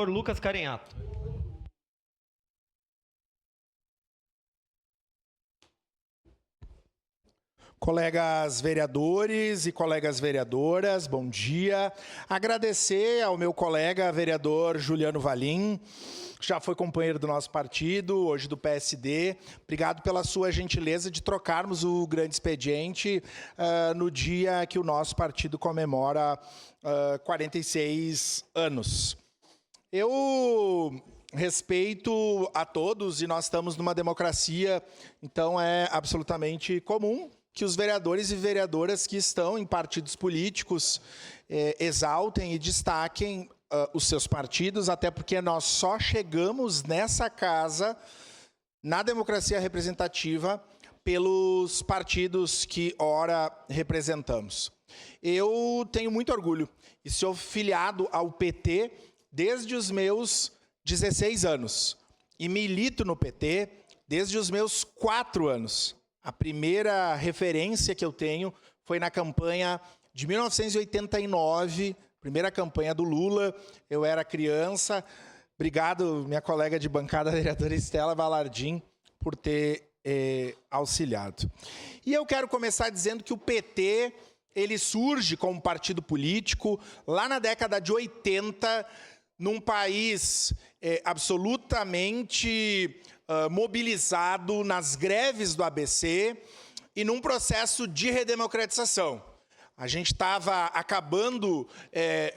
vereador Lucas Carenhato. Colegas vereadores e colegas vereadoras, bom dia. Agradecer ao meu colega vereador Juliano Valim, já foi companheiro do nosso partido, hoje do PSD. Obrigado pela sua gentileza de trocarmos o grande expediente no dia que o nosso partido comemora 46 anos. Eu respeito a todos e nós estamos numa democracia, então é absolutamente comum que os vereadores e vereadoras que estão em partidos políticos exaltem e destaquem os seus partidos, até porque nós só chegamos nessa casa, na democracia representativa, pelos partidos que ora representamos. Eu tenho muito orgulho e sou filiado ao PT desde os meus 16 anos e milito no PT desde os meus 4 anos. A primeira referência que eu tenho foi na campanha de 1989, primeira campanha do Lula. Eu era criança. Obrigado, minha colega de bancada, a vereadora Estela Valardim, por ter auxiliado. E eu quero começar dizendo que o PT ele surge como partido político lá na década de 80, num país absolutamente mobilizado nas greves do ABC e num processo de redemocratização. A gente estava acabando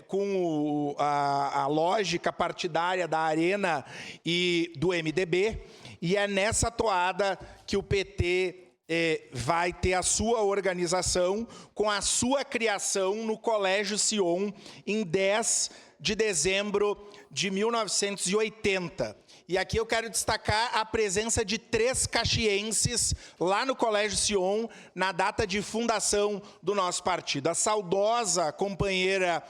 com a lógica partidária da Arena e do MDB, e é nessa toada que o PT vai ter a sua organização com a sua criação no Colégio Sion em 10 de dezembro de 1980. E aqui eu quero destacar a presença de 3 caxienses lá no Colégio Sion, na data de fundação do nosso partido. A saudosa companheira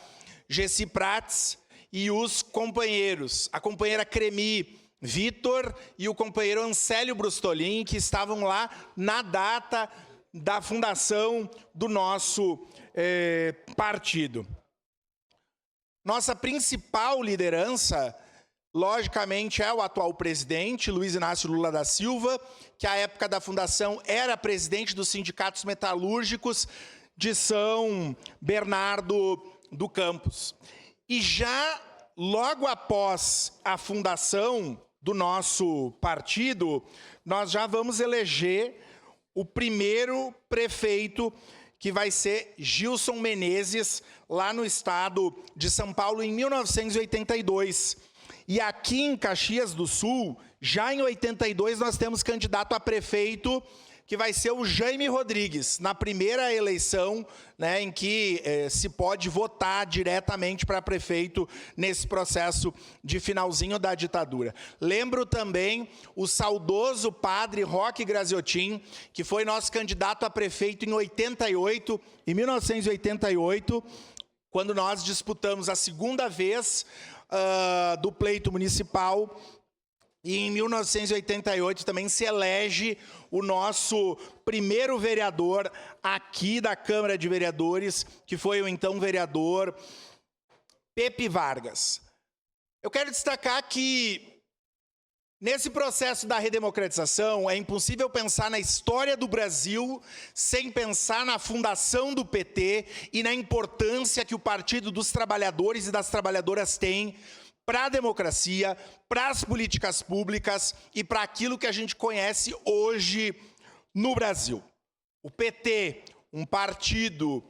Gessi Prates e os companheiros, a companheira Cremi Vitor e o companheiro Ancélio Brustolin, que estavam lá na data da fundação do nosso partido. Nossa principal liderança, logicamente, é o atual presidente, Luiz Inácio Lula da Silva, que à época da fundação era presidente dos sindicatos metalúrgicos de São Bernardo do Campos. E já logo após a fundação do nosso partido, nós já vamos eleger o primeiro prefeito, que vai ser Gilson Menezes, lá no estado de São Paulo, em 1982. E aqui em Caxias do Sul, já em 82, nós temos candidato a prefeito, que vai ser o Jaime Rodrigues, na primeira eleição, né, em que se pode votar diretamente para prefeito nesse processo de finalzinho da ditadura. Lembro também o saudoso padre Roque Graziotin, que foi nosso candidato a prefeito em 1988, quando nós disputamos a segunda vez do pleito municipal. E em 1988 também se elege o nosso primeiro vereador aqui da Câmara de Vereadores, que foi o então vereador Pepe Vargas. Eu quero destacar que nesse processo da redemocratização é impossível pensar na história do Brasil sem pensar na fundação do PT e na importância que o Partido dos Trabalhadores e das Trabalhadoras tem para a democracia, para as políticas públicas e para aquilo que a gente conhece hoje no Brasil. O PT, um partido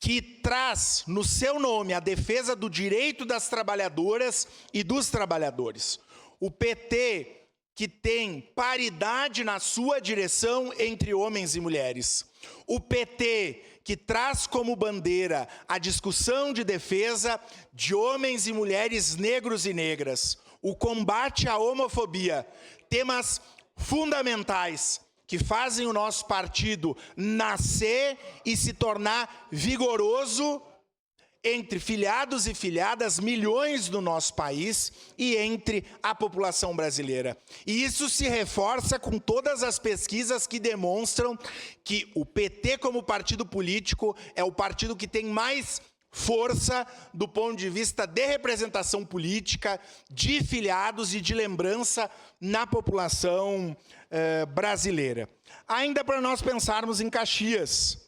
que traz no seu nome a defesa do direito das trabalhadoras e dos trabalhadores. O PT que tem paridade na sua direção entre homens e mulheres. O PT que traz como bandeira a discussão de defesa de homens e mulheres negros e negras, o combate à homofobia, temas fundamentais que fazem o nosso partido nascer e se tornar vigoroso entre filiados e filiadas, milhões do nosso país e entre a população brasileira. E isso se reforça com todas as pesquisas que demonstram que o PT, como partido político, é o partido que tem mais força do ponto de vista de representação política, de filiados e de lembrança na população brasileira. Ainda para nós pensarmos em Caxias,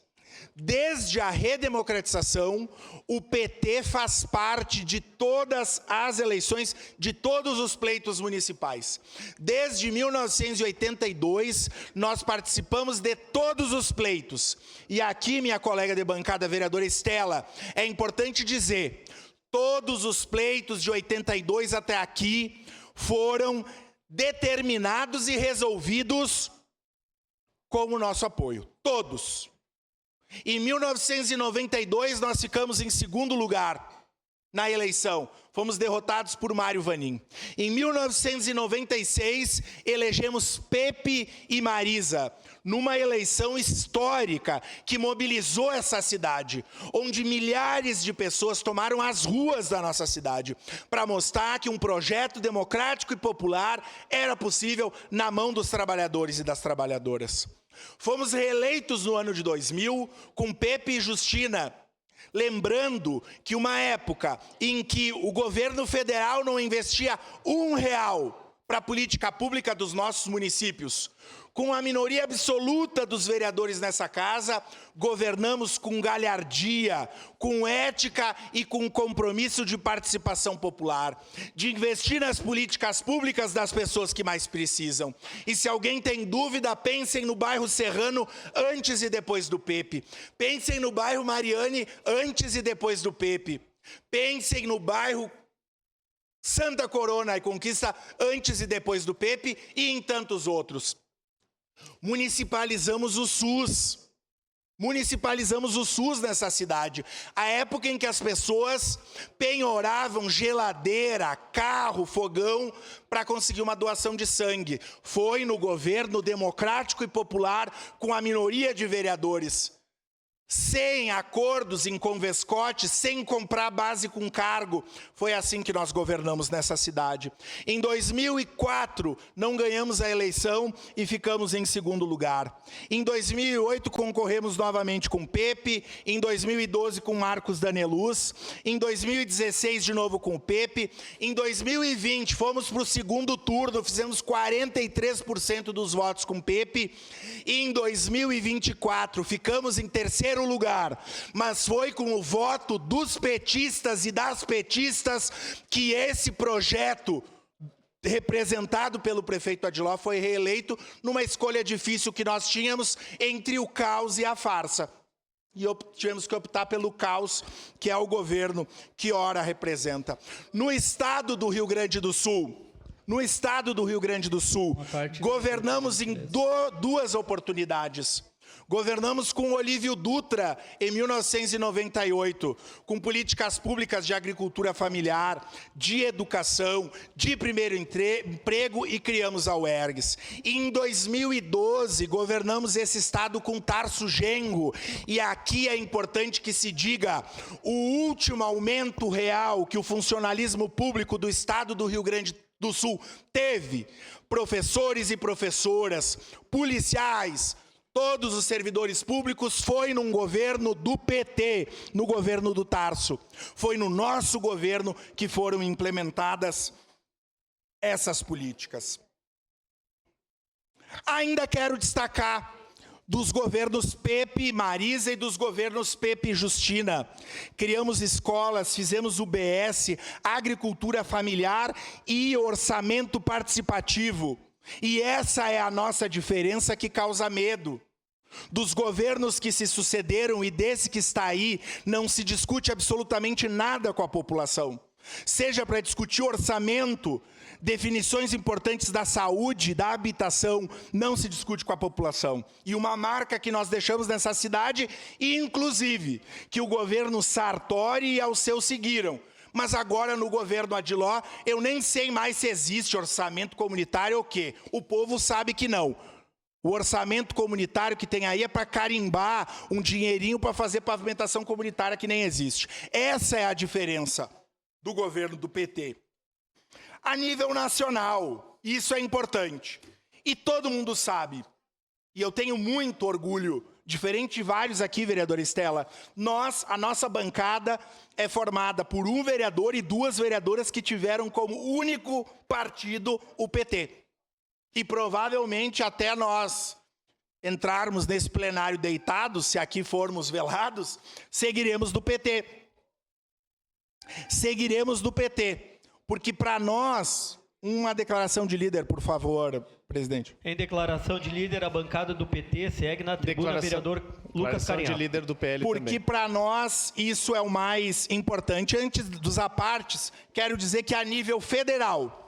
desde a redemocratização, o PT faz parte de todas as eleições, de todos os pleitos municipais. Desde 1982, nós participamos de todos os pleitos. E aqui, minha colega de bancada, a vereadora Estela, é importante dizer, todos os pleitos de 82 até aqui foram determinados e resolvidos com o nosso apoio. Todos. Em 1992, nós ficamos em segundo lugar na eleição. Fomos derrotados por Mário Vanin. Em 1996, elegemos Pepe e Marisa, numa eleição histórica que mobilizou essa cidade, onde milhares de pessoas tomaram as ruas da nossa cidade para mostrar que um projeto democrático e popular era possível na mão dos trabalhadores e das trabalhadoras. Fomos reeleitos no ano de 2000 com Pepe e Justina, lembrando que uma época em que o governo federal não investia R$1 para a política pública dos nossos municípios, com a minoria absoluta dos vereadores nessa casa, governamos com galhardia, com ética e com compromisso de participação popular, de investir nas políticas públicas das pessoas que mais precisam. E se alguém tem dúvida, pensem no bairro Serrano antes e depois do Pepe. Pensem no bairro Mariane antes e depois do Pepe. Pensem no bairro Santa Corona e Conquista antes e depois do Pepe e em tantos outros. Municipalizamos o SUS. Municipalizamos o SUS nessa cidade. A época em que as pessoas penhoravam geladeira, carro, fogão para conseguir uma doação de sangue. Foi no governo democrático e popular com a minoria de vereadores. Sem acordos em Convescote, sem comprar base com cargo. Foi assim que nós governamos nessa cidade. Em 2004, não ganhamos a eleição e ficamos em segundo lugar. Em 2008, concorremos novamente com Pepe. Em 2012, com Marcos Daneluz. Em 2016, de novo com o Pepe. Em 2020, fomos para o segundo turno, fizemos 43% dos votos com Pepe. E em 2024, ficamos em terceiro lugar, mas foi com o voto dos petistas e das petistas que esse projeto, representado pelo prefeito Adiló, foi reeleito numa escolha difícil que nós tínhamos entre o caos e a farsa. E tivemos que optar pelo caos, que é o governo que ora representa. No estado do Rio Grande do Sul, governamos em duas oportunidades. Governamos com Olívio Dutra em 1998, com políticas públicas de agricultura familiar, de educação, de primeiro emprego e criamos a UERGS. Em 2012, governamos esse estado com Tarso Genro. E aqui é importante que se diga, o último aumento real que o funcionalismo público do estado do Rio Grande do Sul teve, professores e professoras, policiais, todos os servidores públicos, foi num governo do PT, no governo do Tarso. Foi no nosso governo que foram implementadas essas políticas. Ainda quero destacar dos governos Pepe e Marisa e dos governos Pepe e Justina. Criamos escolas, fizemos UBS, agricultura familiar e orçamento participativo. E essa é a nossa diferença que causa medo. Dos governos que se sucederam e desse que está aí, não se discute absolutamente nada com a população. Seja para discutir orçamento, definições importantes da saúde, da habitação, não se discute com a população. E uma marca que nós deixamos nessa cidade, inclusive, que o governo Sartori e aos seus seguiram. Mas agora, no governo Adiló, eu nem sei mais se existe orçamento comunitário ou quê. O povo sabe que não. O orçamento comunitário que tem aí é para carimbar um dinheirinho para fazer pavimentação comunitária que nem existe. Essa é a diferença do governo do PT. A nível nacional, isso é importante. E todo mundo sabe, e eu tenho muito orgulho Diferente de vários aqui, vereadora Estela, a nossa bancada é formada por um vereador e 2 vereadoras que tiveram como único partido o PT. E provavelmente até nós entrarmos nesse plenário deitados, se aqui formos velados, seguiremos do PT. Seguiremos do PT. Porque para nós, uma declaração de líder, por favor, presidente. Em declaração de líder, a bancada do PT segue na tribuna vereador Lucas Carinha. De líder do PL porque para nós isso é o mais importante. Antes dos apartes, quero dizer que a nível federal,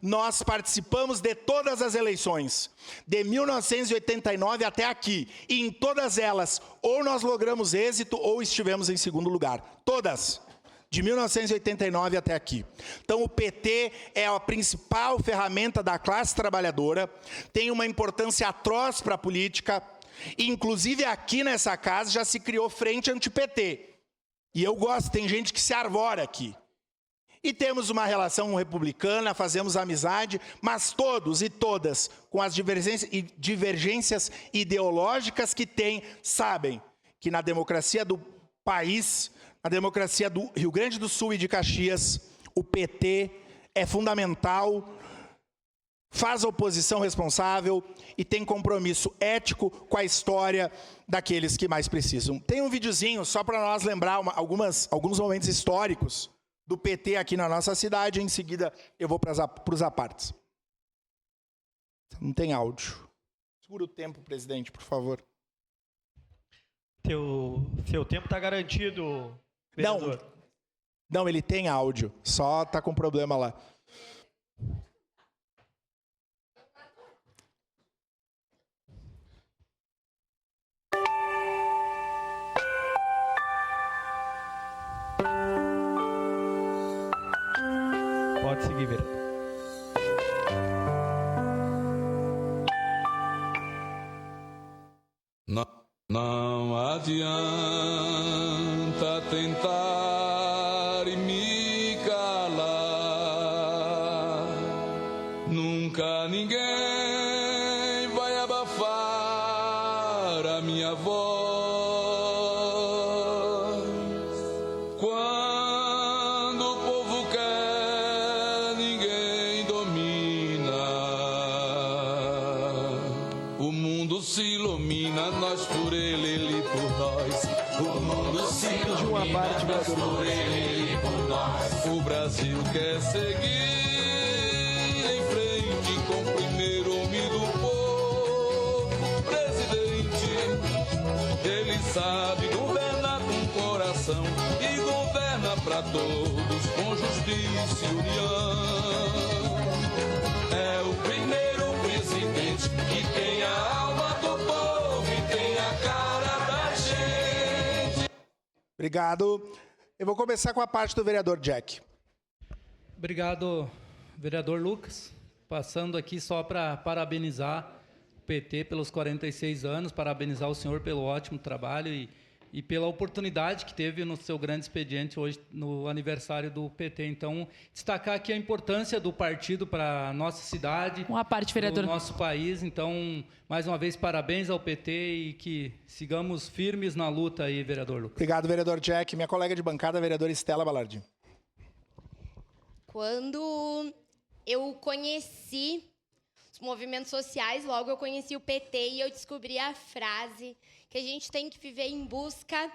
nós participamos de todas as eleições, de 1989 até aqui, e em todas elas, ou nós logramos êxito ou estivemos em segundo lugar. Todas. De 1989 até aqui. Então, o PT é a principal ferramenta da classe trabalhadora, tem uma importância atroz para a política, e, inclusive aqui nessa casa já se criou frente anti-PT. E eu gosto, tem gente que se arvora aqui. E temos uma relação republicana, fazemos amizade, mas todos e todas, com as divergências ideológicas que tem, sabem que na democracia do país, a democracia do Rio Grande do Sul e de Caxias, o PT é fundamental, faz a oposição responsável e tem compromisso ético com a história daqueles que mais precisam. Tem um videozinho só para nós lembrar alguns momentos históricos do PT aqui na nossa cidade. Em seguida eu vou para os apartes. Não tem áudio. Segura o tempo, presidente, por favor. Seu tempo está garantido, vereador. Não, ele tem áudio, só está com problema lá. Pode seguir, vereador. Não adianta tentar me calar. Nunca ninguém vai abafar a minha voz. Quando o povo quer, ninguém domina. O mundo se ilumina, nós por ele por nós. O mundo se ilumina, nós por ele por nós. O Brasil quer seguir em frente com o primeiro homem do povo, presidente. Ele sabe governar com coração e governa pra todos com justiça e união. É o primeiro presidente que tem a alma do povo e tem a cara da gente. Obrigado. Eu vou começar com a parte do vereador Jack. Obrigado, vereador Lucas. Passando aqui só para parabenizar o PT pelos 46 anos, parabenizar o senhor pelo ótimo trabalho e pela oportunidade que teve no seu grande expediente hoje, no aniversário do PT. Então, destacar aqui a importância do partido para a nossa cidade, uma parte, vereador, do nosso país. Então, mais uma vez, parabéns ao PT e que sigamos firmes na luta aí, vereador Lucas. Obrigado, vereador Jack. Minha colega de bancada, a vereadora Estela Balardi. Quando eu conheci os movimentos sociais, logo eu conheci o PT e eu descobri a frase que a gente tem que viver em busca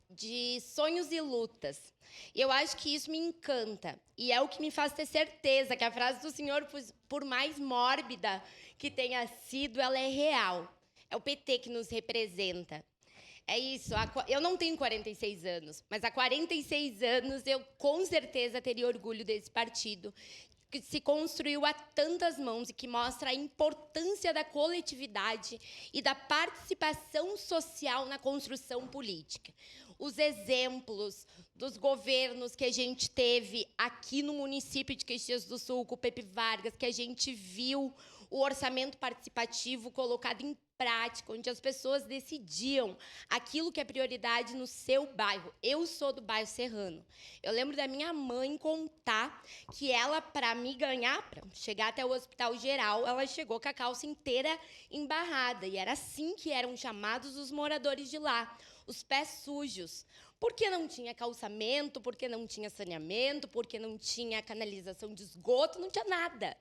de sonhos e lutas. E eu acho que isso me encanta. E é o que me faz ter certeza que a frase do senhor, por mais mórbida que tenha sido, ela é real. É o PT que nos representa. É isso. Eu não tenho 46 anos, mas há 46 anos eu com certeza teria orgulho desse partido, que se construiu a tantas mãos e que mostra a importância da coletividade e da participação social na construção política. Os exemplos dos governos que a gente teve aqui no município de Caxias do Sul, com o Pepe Vargas, que a gente viu o orçamento participativo colocado em prática, onde as pessoas decidiam aquilo que é prioridade no seu bairro. Eu sou do bairro Serrano. Eu lembro da minha mãe contar que ela, para me ganhar, para chegar até o Hospital Geral, ela chegou com a calça inteira embarrada. E era assim que eram chamados os moradores de lá, os pés sujos. Porque não tinha calçamento, porque não tinha saneamento, porque não tinha canalização de esgoto, não tinha nada.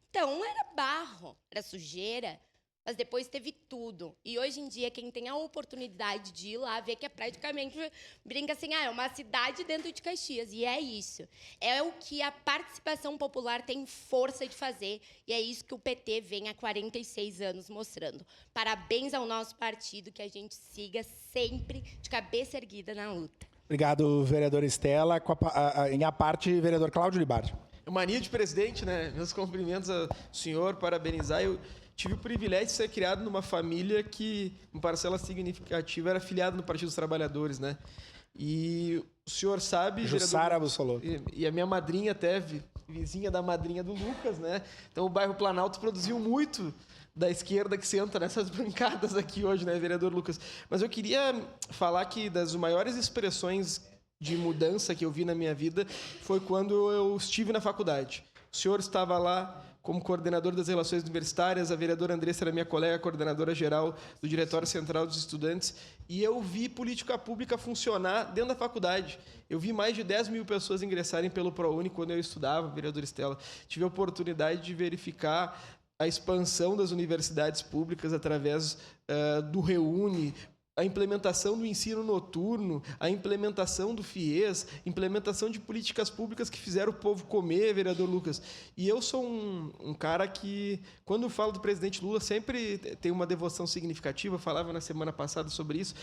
Então, era barro, era sujeira, mas depois teve tudo. E hoje em dia, quem tem a oportunidade de ir lá, vê que é praticamente, brinca assim, é uma cidade dentro de Caxias. E é isso. É o que a participação popular tem força de fazer. E é isso que o PT vem há 46 anos mostrando. Parabéns ao nosso partido, que a gente siga sempre de cabeça erguida na luta. Obrigado, vereadora Estela. Em a parte, vereador Cláudio Libardi. Mania de presidente, né? Meus cumprimentos ao senhor, parabenizar. Eu tive o privilégio de ser criado numa família que, em parcela significativa, era afiliada no Partido dos Trabalhadores, né? E o senhor sabe... Jussara Bussolô. E a minha madrinha até, vizinha da madrinha do Lucas, né? Então, o bairro Planalto produziu muito da esquerda que senta nessas bancadas aqui hoje, né, vereador Lucas? Mas eu queria falar que das maiores expressões de mudança que eu vi na minha vida foi quando eu estive na faculdade. O senhor estava lá como coordenador das relações universitárias, a vereadora Andressa era minha colega, coordenadora geral do Diretório Central dos Estudantes, e eu vi política pública funcionar dentro da faculdade. Eu vi mais de 10 mil pessoas ingressarem pelo ProUni quando eu estudava, vereadora Estela. Tive a oportunidade de verificar a expansão das universidades públicas através do ReUni, a implementação do ensino noturno, a implementação do FIES, implementação de políticas públicas que fizeram o povo comer, vereador Lucas. E eu sou um cara que, quando falo do presidente Lula, sempre tem uma devoção significativa, falava na semana passada sobre isso,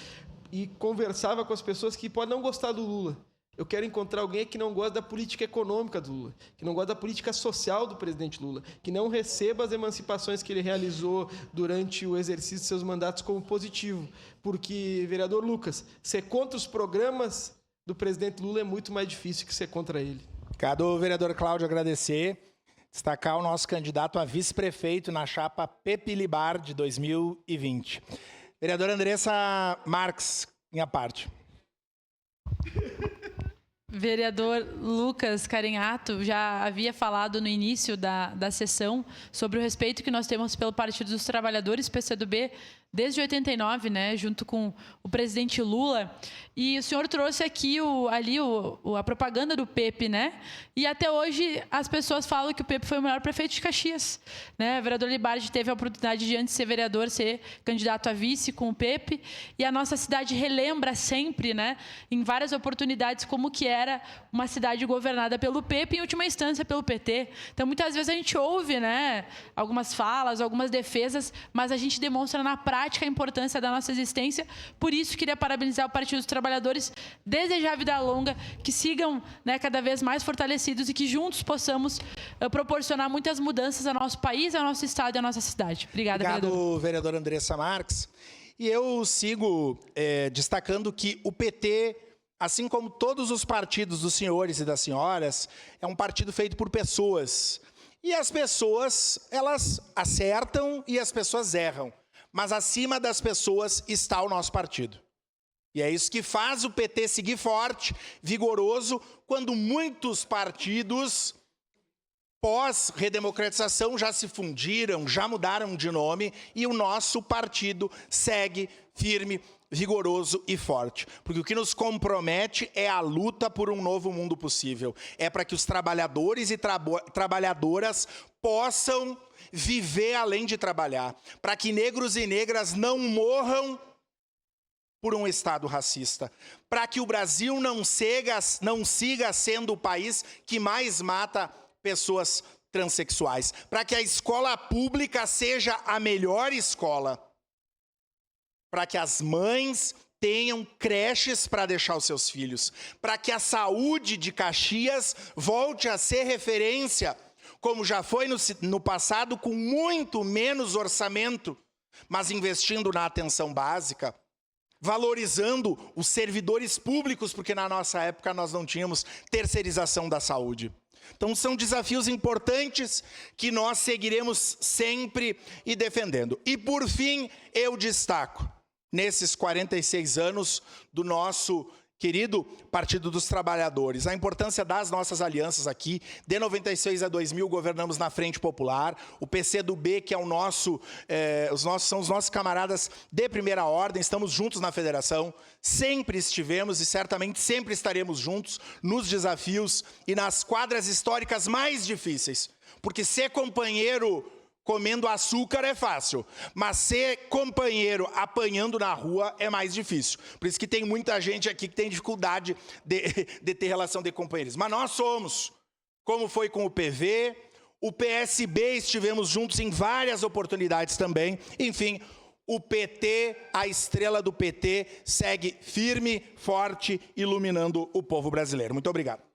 e conversava com as pessoas que podem não gostar do Lula. Eu quero encontrar alguém que não gosta da política econômica do Lula, que não gosta da política social do presidente Lula, que não receba as emancipações que ele realizou durante o exercício de seus mandatos como positivo. Porque, vereador Lucas, ser contra os programas do presidente Lula é muito mais difícil que ser contra ele. Obrigado, vereador Cláudio, agradecer. Destacar o nosso candidato a vice-prefeito na chapa Pepe Libardi 2020. Vereadora Andressa Marques, minha parte. Vereador Lucas Carenhato já havia falado no início da sessão sobre o respeito que nós temos pelo Partido dos Trabalhadores, PCdoB, desde 89, né, junto com o presidente Lula. E o senhor trouxe aqui a propaganda do Pepe, né? E até hoje as pessoas falam que o Pepe foi o melhor prefeito de Caxias, né? O vereador Libardi teve a oportunidade de, antes de ser vereador, ser candidato a vice com o Pepe. E a nossa cidade relembra sempre, né, em várias oportunidades, como que era uma cidade governada pelo Pepe, em última instância pelo PT. Então, muitas vezes a gente ouve, né, algumas falas, algumas defesas, mas a gente demonstra na prática a importância da nossa existência. Por isso, queria parabenizar o Partido dos Trabalhadores, desejar vida longa, que sigam, né, cada vez mais fortalecidos e que juntos possamos proporcionar muitas mudanças ao nosso país, ao nosso estado e à nossa cidade. Obrigada, Obrigado, vereadora Andressa Marques. E eu sigo destacando que o PT, assim como todos os partidos dos senhores e das senhoras, é um partido feito por pessoas. E as pessoas, elas acertam e as pessoas erram. Mas acima das pessoas está o nosso partido. E é isso que faz o PT seguir forte, vigoroso, quando muitos partidos, pós-redemocratização, já se fundiram, já mudaram de nome, e o nosso partido segue firme, vigoroso e forte. Porque o que nos compromete é a luta por um novo mundo possível. É para que os trabalhadores e trabalhadoras possam viver além de trabalhar, para que negros e negras não morram por um Estado racista, para que o Brasil não siga sendo o país que mais mata pessoas transexuais, para que a escola pública seja a melhor escola, para que as mães tenham creches para deixar os seus filhos, para que a saúde de Caxias volte a ser referência, como já foi no passado, com muito menos orçamento, mas investindo na atenção básica, valorizando os servidores públicos, porque na nossa época nós não tínhamos terceirização da saúde. Então, são desafios importantes que nós seguiremos sempre e defendendo. E, por fim, eu destaco, nesses 46 anos do nosso querido Partido dos Trabalhadores, a importância das nossas alianças aqui. De 96 a 2000, governamos na Frente Popular. O PCdoB, que é são os nossos camaradas de primeira ordem, estamos juntos na federação. Sempre estivemos e certamente sempre estaremos juntos nos desafios e nas quadras históricas mais difíceis. Porque ser companheiro comendo açúcar é fácil, mas ser companheiro apanhando na rua é mais difícil. Por isso que tem muita gente aqui que tem dificuldade de ter relação de companheiros. Mas nós somos, como foi com o PV, o PSB, estivemos juntos em várias oportunidades também. Enfim, o PT, a estrela do PT, segue firme, forte, iluminando o povo brasileiro. Muito obrigado.